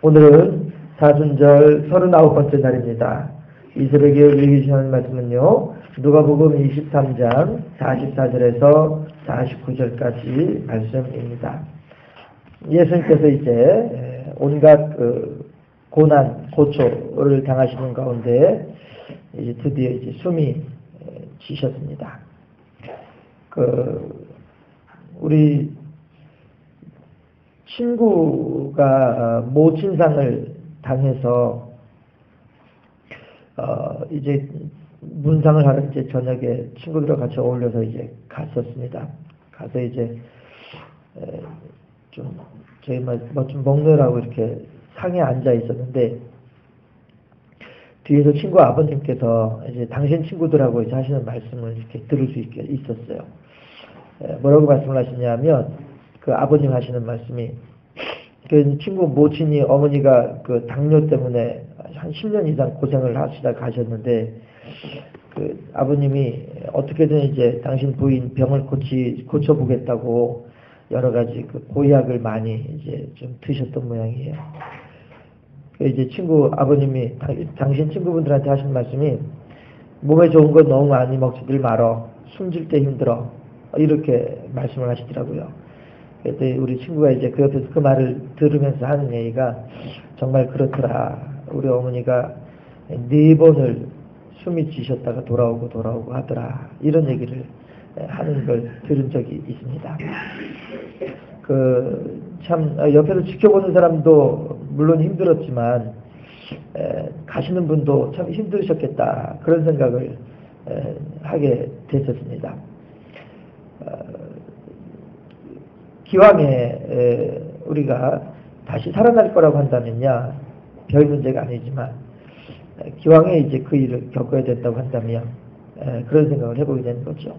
오늘은 사순절 39번째 날입니다. 이 새벽에 우리에게 주시는 말씀은요, 누가복음 23장 44절에서 49절까지 말씀입니다. 예수님께서 이제 온갖 고난, 고초를 당하시는 가운데 이제 드디어 이제 숨이 지셨습니다. 우리 친구가 모친상을 당해서 이제 문상을 하러 이제 저녁에 친구들과 같이 어울려서 이제 갔었습니다. 가서 이제 좀 저희 뭐 좀 먹느라고 이렇게 상에 앉아 있었는데 뒤에서 친구 아버님께서 이제 당신 친구들하고 이제 하시는 말씀을 이렇게 들을 수 있게 있었어요. 뭐라고 말씀을 하시냐면 그 아버님 하시는 말씀이 그 친구 모친이 어머니가 그 당뇨 때문에 한 10년 이상 고생을 하시다 가셨는데 그 아버님이 어떻게든 이제 당신 부인 병을 고쳐보겠다고 여러 가지 그 보약을 많이 이제 좀 드셨던 모양이에요. 그 이제 친구 아버님이 당신 친구분들한테 하신 말씀이 몸에 좋은 거 너무 많이 먹지들 말어. 숨질 때 힘들어. 이렇게 말씀을 하시더라고요. 그래서 우리 친구가 이제 그 옆에서 그 말을 들으면서 하는 얘기가 정말 그렇더라. 우리 어머니가 4번을 숨이 지셨다가 돌아오고 하더라. 이런 얘기를 하는 걸 들은 적이 있습니다. 참 옆에서 지켜보는 사람도 물론 힘들었지만 가시는 분도 참 힘드셨겠다. 그런 생각을 하게 됐었습니다. 기왕에 우리가 다시 살아날 거라고 한다면야 별 문제가 아니지만 기왕에 이제 그 일을 겪어야 된다고 한다면 그런 생각을 해보게 되는 거죠.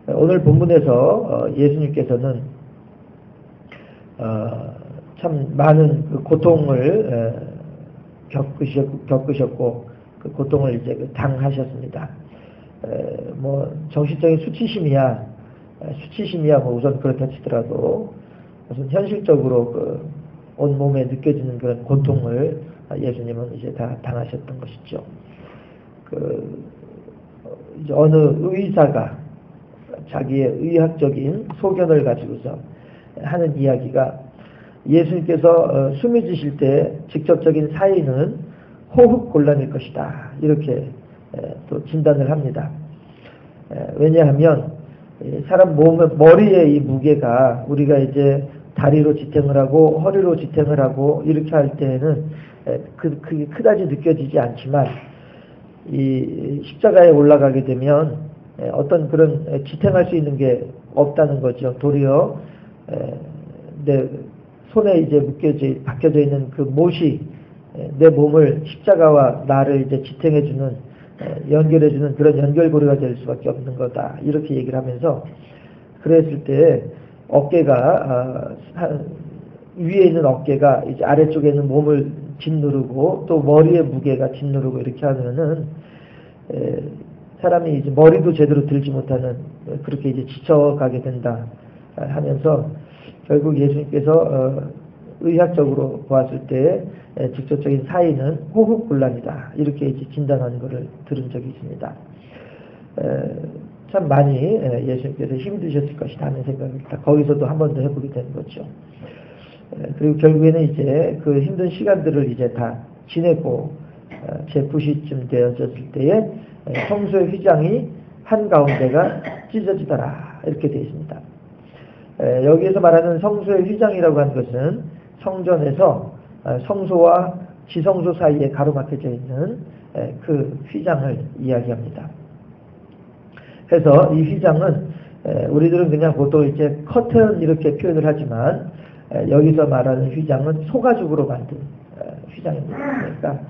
오늘 본문에서 예수님께서는 참 많은 그 고통을 겪으셨고 그 고통을 이제 당하셨습니다. 뭐 정신적인 수치심이야 뭐 우선 그렇다 치더라도 무슨 현실적으로 온 몸에 느껴지는 그런 고통을 예수님은 이제 다 당하셨던 것이죠. 이제 어느 의사가 자기의 의학적인 소견을 가지고서 하는 이야기가 예수님께서 숨이 지실 때 직접적인 사인은 호흡 곤란일 것이다. 이렇게 또 진단을 합니다. 왜냐하면 사람 머리의 이 무게가 우리가 이제 다리로 지탱을 하고 허리로 지탱을 하고 이렇게 할 때에는 그게 그다지 느껴지지 않지만 이 십자가에 올라가게 되면 어떤 그런 지탱할 수 있는 게 없다는 거죠. 도리어 내 손에 이제 박혀져 있는 그 못이 내 몸을 십자가와 나를 이제 지탱해주는 연결해주는 그런 연결고리가 될 수밖에 없는 거다. 이렇게 얘기를 하면서 그랬을 때 어깨가 위에 있는 어깨가 이제 아래쪽에 있는 몸을 짓누르고 또 머리의 무게가 짓누르고 이렇게 하면은 사람이 이제 머리도 제대로 들지 못하는 그렇게 이제 지쳐가게 된다 하면서 결국 예수님께서 의학적으로 보았을 때 직접적인 사인은 호흡곤란이다. 이렇게 이제 진단하는 것을 들은 적이 있습니다. 참 많이 예수님께서 힘드셨을 것이다 하는 생각을 거기서도 한 번 더 해보게 되는 거죠. 그리고 결국에는 이제 그 힘든 시간들을 이제 다 지내고 제 9시쯤 되어졌을 때에 성소의 휘장이 한가운데가 찢어지더라. 이렇게 되어 있습니다. 여기에서 말하는 성소의 휘장이라고 하는 것은 성전에서 성소와 지성소 사이에 가로막혀져 있는 그 휘장을 이야기합니다. 그래서 이 휘장은 우리들은 그냥 보통 이제 커튼 이렇게 표현을 하지만 여기서 말하는 휘장은 소가죽으로 만든 휘장입니다. 그러니까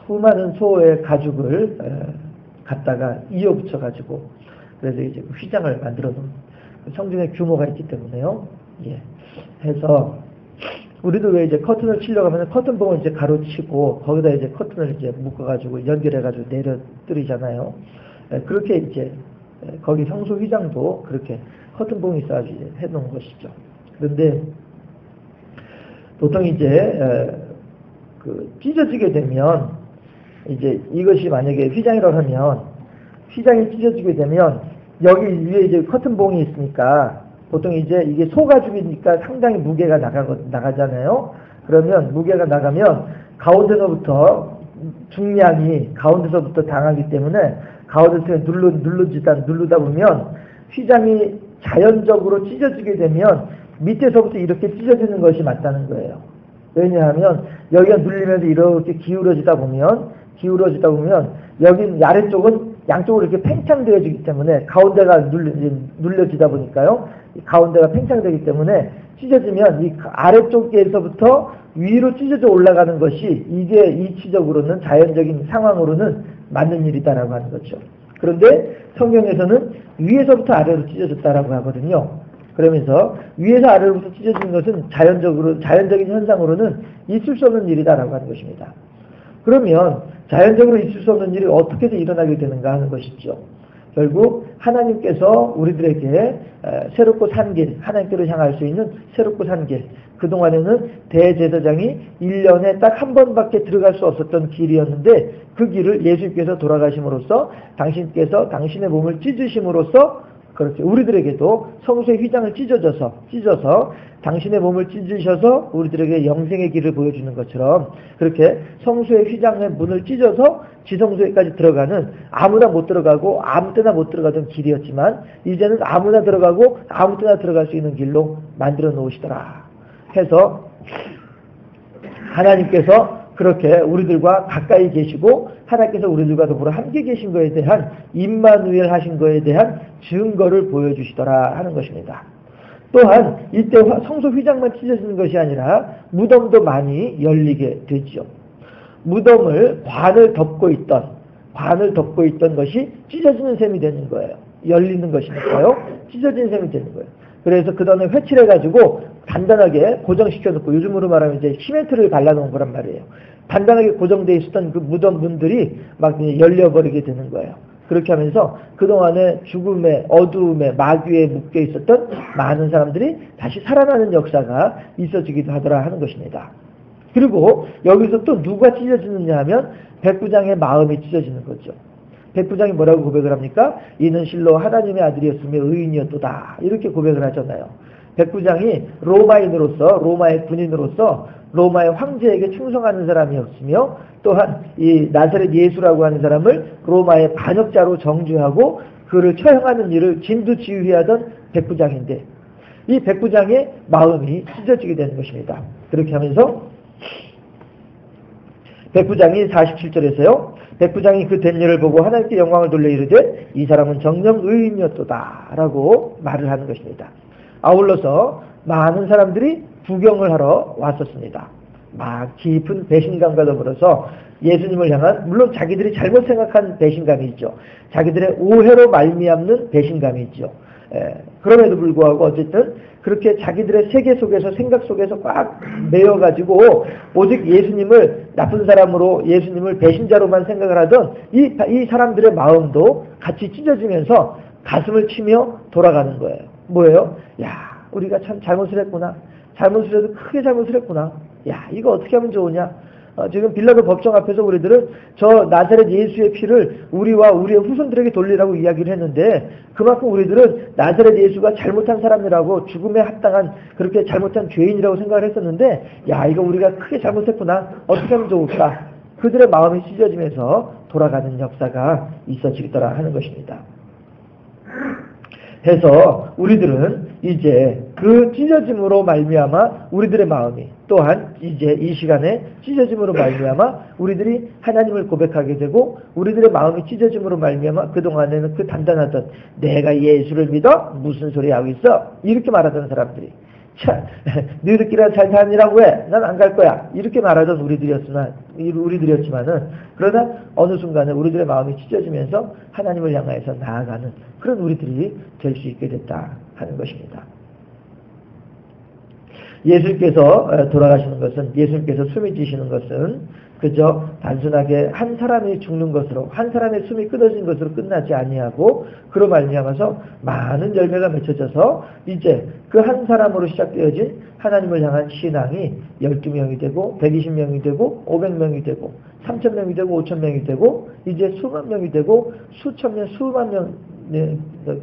수많은 소의 가죽을 갖다가 이어붙여 가지고 그래서 이제 휘장을 만들어 놓은 성전의 규모가 있기 때문에요. 예. 해서 우리도 왜 이제 커튼을 치려고 하면 커튼봉을 이제 가로치고 거기다 이제 커튼을 이제 묶어가지고 연결해가지고 내려뜨리잖아요. 그렇게 이제 거기 성소 휘장도 그렇게 커튼봉이 있어가지고 해놓은 것이죠. 그런데 보통 이제 찢어지게 되면 이제 이것이 만약에 휘장이라고 하면 휘장이 찢어지게 되면 여기 위에 이제 커튼봉이 있으니까 보통 이제 이게 소가죽이니까 상당히 무게가 나가잖아요. 그러면 무게가 나가면 가운데서부터 중량이 가운데서부터 당하기 때문에 가운데서 누르다 보면 휘장이 자연적으로 찢어지게 되면 밑에서부터 이렇게 찢어지는 것이 맞다는 거예요. 왜냐하면 여기가 눌리면서 이렇게 기울어지다 보면 여기 아래쪽은 양쪽으로 이렇게 팽창되어지기 때문에 가운데가 눌려지다 보니까요. 가운데가 팽창되기 때문에 찢어지면 이 아래쪽에서부터 위로 찢어져 올라가는 것이 이게 이치적으로는 자연적인 상황으로는 맞는 일이다라고 하는 거죠. 그런데 성경에서는 위에서부터 아래로 찢어졌다라고 하거든요. 그러면서 위에서 아래로부터 찢어지는 것은 자연적인 현상으로는 있을 수 없는 일이다라고 하는 것입니다. 그러면 자연적으로 있을 수 없는 일이 어떻게 일어나게 되는가 하는 것이죠. 결국 하나님께서 우리들에게 새롭고 산 길, 하나님께로 향할 수 있는 새롭고 산 길, 그동안에는 대제사장이 1년에 딱 한 번밖에 들어갈 수 없었던 길이었는데 그 길을 예수님께서 돌아가심으로써 당신께서 당신의 몸을 찢으심으로써 그렇게 우리들에게도 성소의 휘장을 찢어서 당신의 몸을 찢으셔서 우리들에게 영생의 길을 보여주는 것처럼 그렇게 성소의 휘장의 문을 찢어서 지성소에까지 들어가는 아무나 못 들어가고 아무 때나 못 들어가던 길이었지만 이제는 아무나 들어가고 아무 때나 들어갈 수 있는 길로 만들어 놓으시더라 해서 하나님께서 그렇게 우리들과 가까이 계시고 하나님께서 우리들과 더불어 함께 계신 것에 대한 임마누엘 하신 것에 대한 증거를 보여주시더라 하는 것입니다. 또한 이때 성소 휘장만 찢어지는 것이 아니라 무덤도 많이 열리게 되지요. 무덤을 관을 덮고 있던 것이 찢어지는 셈이 되는 거예요. 열리는 것이니까요. 찢어지는 셈이 되는 거예요. 그래서 그 다음에 회칠해가지고 단단하게 고정시켜놓고 요즘으로 말하면 이제 시멘트를 발라놓은 거란 말이에요. 단단하게 고정되어 있었던 그 무덤 문들이 막 열려버리게 되는 거예요. 그렇게 하면서 그동안에 죽음에 어두움에 마귀에 묶여 있었던 많은 사람들이 다시 살아나는 역사가 있어지기도 하더라 하는 것입니다. 그리고 여기서 또 누가 찢어지느냐 하면 백부장의 마음이 찢어지는 거죠. 백부장이 뭐라고 고백을 합니까? 이는 실로 하나님의 아들이었으며 의인이었도다 이렇게 고백을 하잖아요. 백부장이 로마의 군인으로서 로마의 황제에게 충성하는 사람이었으며 또한 이 나사렛 예수라고 하는 사람을 로마의 반역자로 정죄하고 그를 처형하는 일을 진두지휘하던 백부장인데 이 백부장의 마음이 찢어지게 되는 것입니다. 그렇게 하면서 백부장이 47절에서요. 백부장이 그 된 일을 보고 하나님께 영광을 돌려 이르되 이 사람은 정녕 의인이었도다 라고 말을 하는 것입니다. 아울러서 많은 사람들이 구경을 하러 왔었습니다. 막 깊은 배신감과 더불어서 예수님을 향한 물론 자기들이 잘못 생각한 배신감이 있죠. 자기들의 오해로 말미암는 배신감이 있죠. 그럼에도 불구하고 어쨌든 그렇게 자기들의 세계 속에서 생각 속에서 꽉 매여가지고 오직 예수님을 나쁜 사람으로 예수님을 배신자로만 생각을 하던 이 사람들의 마음도 같이 찢어지면서 가슴을 치며 돌아가는 거예요. 뭐예요? 야, 우리가 참 잘못을 했구나. 잘못을 해도 크게 잘못을 했구나. 야, 이거 어떻게 하면 좋으냐? 지금 빌라도 법정 앞에서 우리들은 저 나사렛 예수의 피를 우리와 우리의 후손들에게 돌리라고 이야기를 했는데 그만큼 우리들은 나사렛 예수가 잘못한 사람이라고 죽음에 합당한 그렇게 잘못한 죄인이라고 생각을 했었는데 야, 이거 우리가 크게 잘못했구나. 어떻게 하면 좋을까? 그들의 마음이 찢어지면서 돌아가는 역사가 있어지더라 하는 것입니다. 해서 우리들은 이제 그 찢어짐으로 말미암아 우리들의 마음이 또한 이제 이 시간에 찢어짐으로 말미암아 우리들이 하나님을 고백하게 되고 우리들의 마음이 찢어짐으로 말미암아 그동안에는 그 단단하던 내가 예수를 믿어? 무슨 소리 하고 있어? 이렇게 말하던 사람들이 참 너희들끼리 잘 사니라고 해. 난 안 갈 거야. 이렇게 말하던 우리들이었지만은 그러나 어느 순간에 우리들의 마음이 찢어지면서 하나님을 향하여서 나아가는 그런 우리들이 될 수 있게 됐다 하는 것입니다. 예수님께서 돌아가시는 것은, 예수님께서 숨이 지시는 것은 그저 단순하게 한 사람이 죽는 것으로, 한 사람의 숨이 끊어진 것으로 끝나지 아니하고, 그로 말미암아서 많은 열매가 맺혀져서 이제 그 한 사람으로 시작되어진 하나님을 향한 신앙이 12명이 되고 120명이 되고 500명이 되고 3000명이 되고 5000명이 되고 이제 수만 명이 되고 수천 명, 수만 명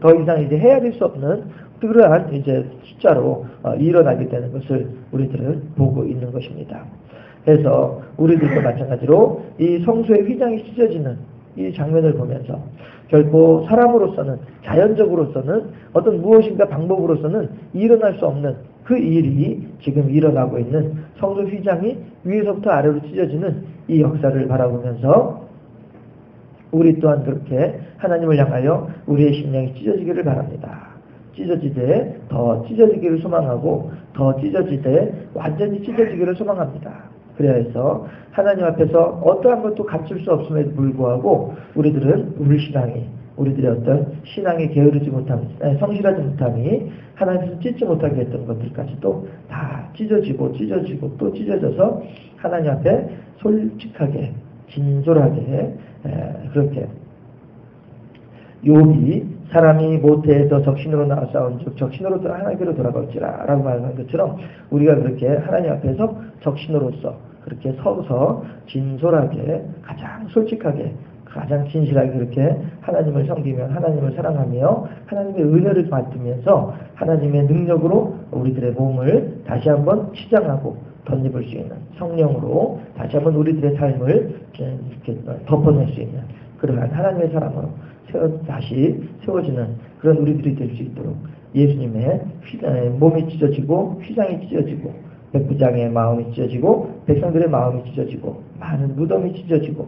더 이상 이제 헤아릴 수 없는 그러한 이제 숫자로 일어나게 되는 것을 우리들은 보고 있는 것입니다. 그래서 우리들도 마찬가지로 이 성소의 휘장이 찢어지는 이 장면을 보면서 결코 사람으로서는, 자연적으로서는, 어떤 무엇인가 방법으로서는 일어날 수 없는 그 일이 지금 일어나고 있는 성소 휘장이 위에서부터 아래로 찢어지는 이 역사를 바라보면서 우리 또한 그렇게 하나님을 향하여 우리의 심령이 찢어지기를 바랍니다. 찢어지되 더 찢어지기를 소망하고 더 찢어지되 완전히 찢어지기를 소망합니다. 그래야 해서 하나님 앞에서 어떠한 것도 갖출 수 없음에도 불구하고 우리들은 우리들의 어떤 신앙이 게으르지 못함, 성실하지 못함이 하나님께서 찢지 못하게 했던 것들까지도 다 찢어지고 또 찢어져서 하나님 앞에 솔직하게 진솔하게 그렇게 욥이 사람이 모태에서 적신으로 나와 싸운 즉 적신으로 하나님께로 돌아갈지라 라고 말하는 것처럼 우리가 그렇게 하나님 앞에서 적신으로서 그렇게 서서 진솔하게 가장 솔직하게 가장 진실하게 그렇게 하나님을 섬기며 하나님을 사랑하며 하나님의 은혜를 받으면서 하나님의 능력으로 우리들의 몸을 다시 한번 치장하고 덧입을 수 있는 성령으로 다시 한번 우리들의 삶을 이렇게 덮어낼 수 있는 그러한 하나님의 사람으로 다시 세워지는 그런 우리들이 될 수 있도록 예수님의 몸이 찢어지고 휘장이 찢어지고 백부장의 마음이 찢어지고 백성들의 마음이 찢어지고 많은 무덤이 찢어지고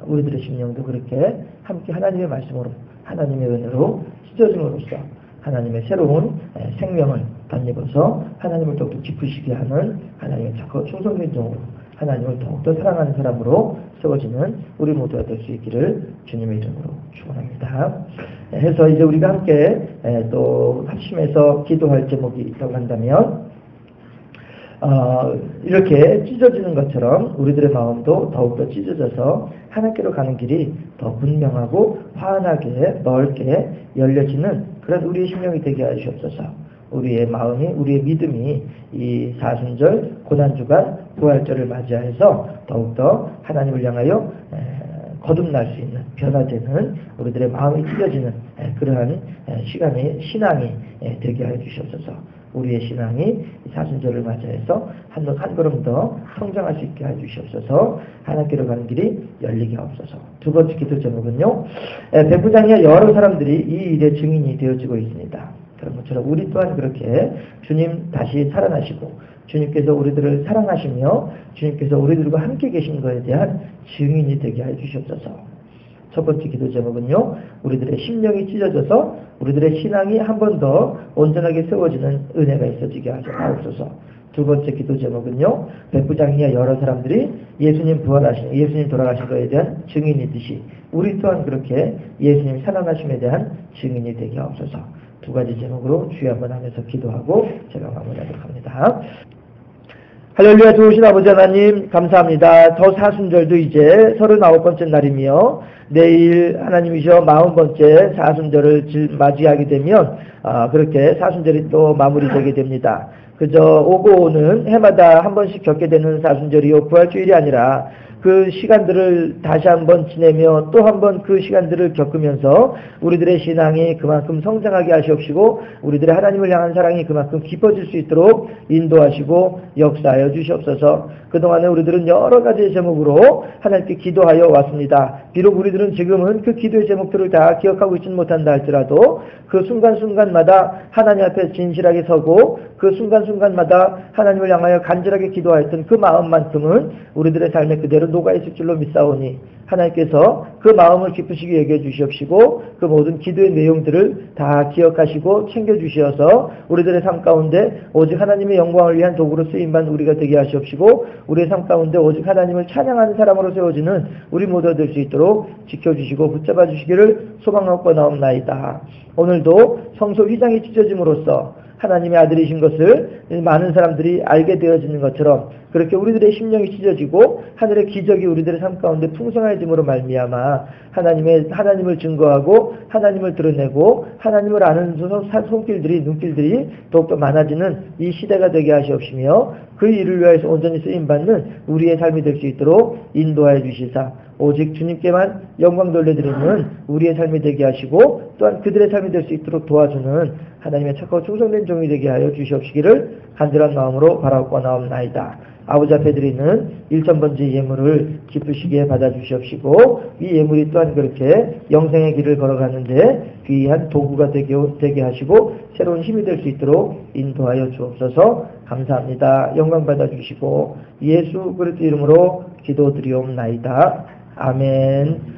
우리들의 심령도 그렇게 함께 하나님의 말씀으로 하나님의 은혜로 찢어짐으로써 하나님의 새로운 생명을 덧입어서 하나님을 더욱더 기쁘시게 하는 하나님의 충성된 종으로 하나님을 더욱더 사랑하는 사람으로 세워지는 우리 모두가 될 수 있기를 주님의 이름으로 축원합니다. 해서 이제 우리가 함께 또 합심해서 기도할 제목이 있다고 한다면 이렇게 찢어지는 것처럼 우리들의 마음도 더욱더 찢어져서 하나님께로 가는 길이 더 분명하고 환하게 넓게 열려지는 그런 우리의 심령이 되게 하시옵소서. 우리의 마음이 우리의 믿음이 이 사순절 고난주간 부활절을 맞이해서 더욱더 하나님을 향하여 거듭날 수 있는 변화되는 우리들의 마음이 찢어지는 그러한 신앙이 되게 해 주시옵소서. 우리의 신앙이 사순절을 맞이해서 한 걸음 더 성장할 수 있게 해주시옵소서. 하나님께로 가는 길이 열리게 하옵소서. 두 번째 기도 제목은요. 백부장이야 여러 사람들이 이 일의 증인이 되어지고 있습니다. 그런 것처럼 우리 또한 그렇게 주님 다시 살아나시고 주님께서 우리들을 사랑하시며 주님께서 우리들과 함께 계신 것에 대한 증인이 되게 해주시옵소서. 첫 번째 기도 제목은요. 우리들의 심령이 찢어져서 우리들의 신앙이 한 번 더 온전하게 세워지는 은혜가 있어지게 하옵소서. 두 번째 기도 제목은요. 백부장이야 여러 사람들이 예수님 돌아가신 것에 대한 증인이듯이 우리 또한 그렇게 예수님 살아나심에 대한 증인이 되게 하옵소서. 두 가지 제목으로 주여 한번 하면서 기도하고 제가 마무리하도록 합니다. 할렐루야. 좋으신 아버지 하나님 감사합니다. 더 사순절도 이제 39번째 날이며 내일 하나님이셔 40번째 사순절을 맞이하게 되면 그렇게 사순절이 또 마무리되게 됩니다. 그저 오고 오는 해마다 한 번씩 겪게 되는 사순절이요 부활주일이 아니라 그 시간들을 다시 한번 지내며 또 한 번 그 시간들을 겪으면서 우리들의 신앙이 그만큼 성장하게 하시옵시고 우리들의 하나님을 향한 사랑이 그만큼 깊어질 수 있도록 인도하시고 역사하여 주시옵소서. 그동안에 우리들은 여러 가지의 제목으로 하나님께 기도하여 왔습니다. 비록 우리들은 지금은 그 기도의 제목들을 다 기억하고 있지는 못한다 할지라도 그 순간순간마다 하나님 앞에 진실하게 서고 그 순간순간마다 하나님을 향하여 간절하게 기도하였던 그 마음만큼은 우리들의 삶에 그대로 녹아있을 줄로 믿사오니 하나님께서 그 마음을 기쁘시게 여겨 주시옵시고 그 모든 기도의 내용들을 다 기억하시고 챙겨주시어서 우리들의 삶 가운데 오직 하나님의 영광을 위한 도구로 쓰임받는 우리가 되게 하시옵시고 우리의 삶 가운데 오직 하나님을 찬양하는 사람으로 세워지는 우리 모두가 될 수 있도록 지켜주시고 붙잡아 주시기를 소망하고 나옵나이다. 오늘도 성소 휘장이 찢어짐으로써 하나님의 아들이신 것을 많은 사람들이 알게 되어지는 것처럼 그렇게 우리들의 심령이 찢어지고 하늘의 기적이 우리들의 삶 가운데 풍성해짐으로 말미암아 하나님을 증거하고 하나님을 드러내고 하나님을 아는 손길들이 눈길들이 더욱더 많아지는 이 시대가 되게 하시옵시며 그 일을 위하여서 온전히 쓰임받는 우리의 삶이 될 수 있도록 인도하여 주시사 오직 주님께만 영광 돌려드리는 우리의 삶이 되게 하시고 또한 그들의 삶이 될 수 있도록 도와주는 하나님의 착하고 충성된 종이 되게 하여 주시옵시기를 간절한 마음으로 바라고 나옵나이다. 아버지 앞에 드리는 1,000번째 예물을 기쁘시게 받아주시옵시고 이 예물이 또한 그렇게 영생의 길을 걸어가는데 귀한 도구가 되게 하시고 새로운 힘이 될 수 있도록 인도하여 주옵소서. 감사합니다. 영광 받아주시고 예수 그리스도 이름으로 기도드리옵나이다. 아멘.